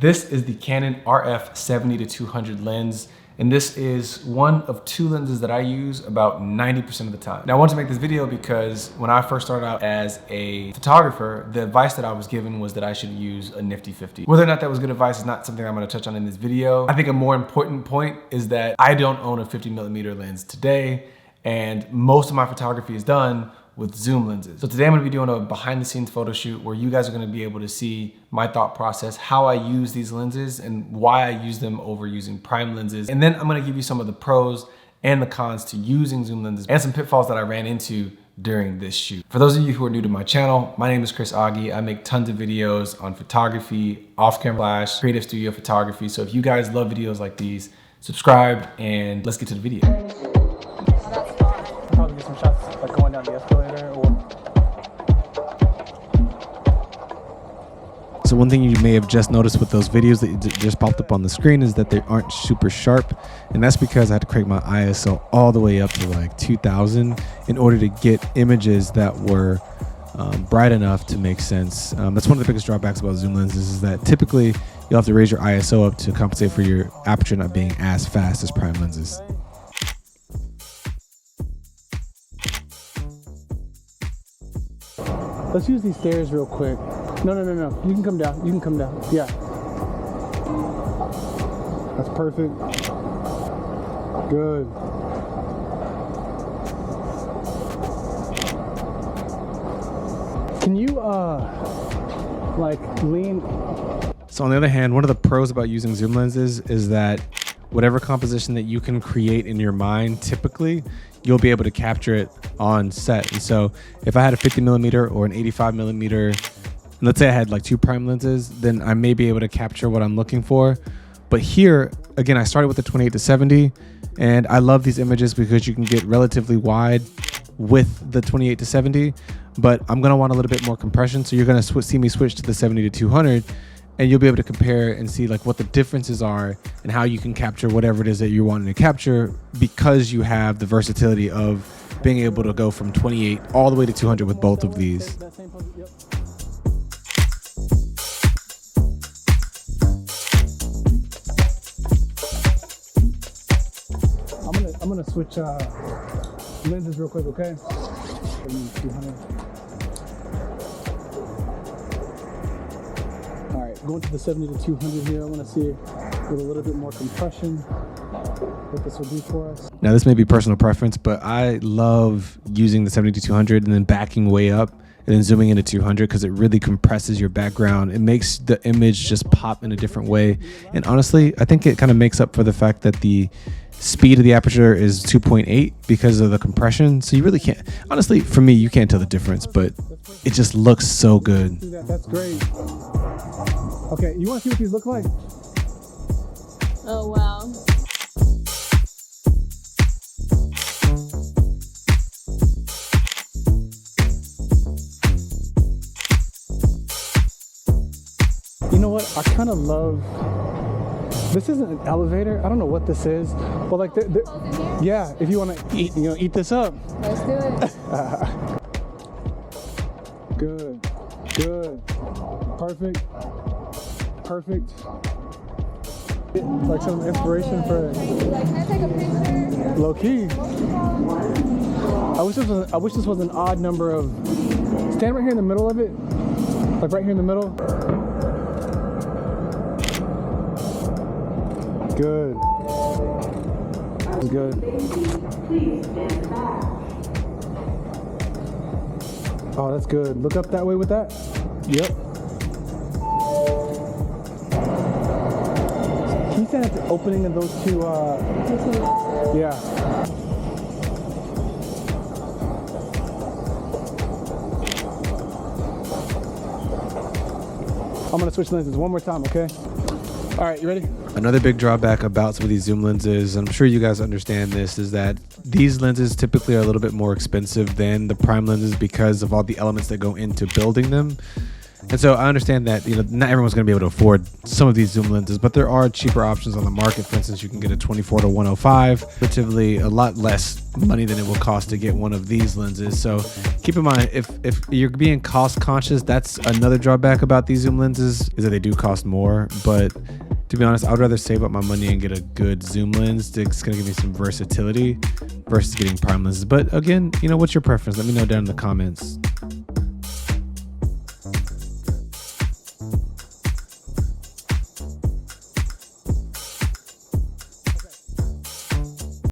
This is the Canon RF 70-200 lens, and this is one of two lenses that I use about 90% of the time. Now I wanted to make this video because when I first started out as a photographer, the advice that I was given was that I should use a nifty 50. Whether or not that was good advice is not something I'm gonna touch on in this video. I think a more important point is that I don't own a 50mm lens today, and most of my photography is done with zoom lenses. So today I'm gonna be doing a behind the scenes photo shoot where you guys are gonna be able to see my thought process, how I use these lenses and why I use them over using prime lenses. And then I'm gonna give you some of the pros and the cons to using zoom lenses and some pitfalls that I ran into during this shoot. For those of you who are new to my channel, my name is Chris Augie. I make tons of videos on photography, off-camera flash, creative studio photography. So if you guys love videos like these, subscribe and let's get to the video. Probably get some shots like going down the escalator or... So one thing you may have just noticed with those videos that just popped up on the screen is that they aren't super sharp, and that's because I had to crank my ISO all the way up to like 2000 in order to get images that were bright enough to make sense. That's one of the biggest drawbacks about zoom lenses is that typically you'll have to raise your ISO up to compensate for your aperture not being as fast as prime lenses. Let's use these stairs real quick. No. You can come down. You can come down. Yeah. That's perfect. Good. Can you, like, lean? So on the other hand, one of the pros about using zoom lenses is that whatever composition that you can create in your mind, typically, you'll be able to capture it on set. And so if I had a 50mm or an 85mm, and let's say I had like two prime lenses, then I may be able to capture what I'm looking for. But here, again, I started with the 28-70, and I love these images because you can get relatively wide with the 28-70, but I'm gonna want a little bit more compression. So you're gonna see me switch to the 70-200, and you'll be able to compare and see like what the differences are and how you can capture whatever it is that you're wanting to capture, because you have the versatility of being able to go from 28 all the way to 200 with both of these. I'm gonna switch lenses real quick, okay? 200. All right, going to the 70-200 here. I want to see with a little bit more compression what this will do for us. Now this may be personal preference, but I love using the 70-200 and then backing way up and then zooming into 200 because it really compresses your background. It makes the image just pop in a different way. And honestly, I think it kind of makes up for the fact that the speed of the aperture is 2.8 because of the compression. So you really can't, honestly, for me, you can't tell the difference, but it just looks so good. That's great. Okay, you want to see what these look like? Oh, wow. You know what? I kind of love, this isn't an elevator. I don't know what this is, but like, yeah, if you want to eat, eat this up. Let's do it. Good. Perfect. Like some inspiration for, Like, can I take a picture? low key. I wish this was an odd number of, stand right here in the middle of it. Like right here in the middle. Good. That's good. Oh, that's good. Look up that way with that. Yep. Can you stand at the opening of those two? Yeah. I'm gonna switch lenses one more time, okay? All right, you ready? Another big drawback about some of these zoom lenses, I'm sure you guys understand this, is that these lenses typically are a little bit more expensive than the prime lenses because of all the elements that go into building them. And so I understand that, you know, not everyone's going to be able to afford some of these zoom lenses, but there are cheaper options on the market. For instance, you can get a 24 to 105, relatively a lot less money than it will cost to get one of these lenses. So keep in mind, if you're being cost conscious, that's another drawback about these zoom lenses, is that they do cost more. But to be honest, I would rather save up my money and get a good zoom lens. It's going to give me some versatility versus getting prime lenses. But again, you know, what's your preference? Let me know down in the comments.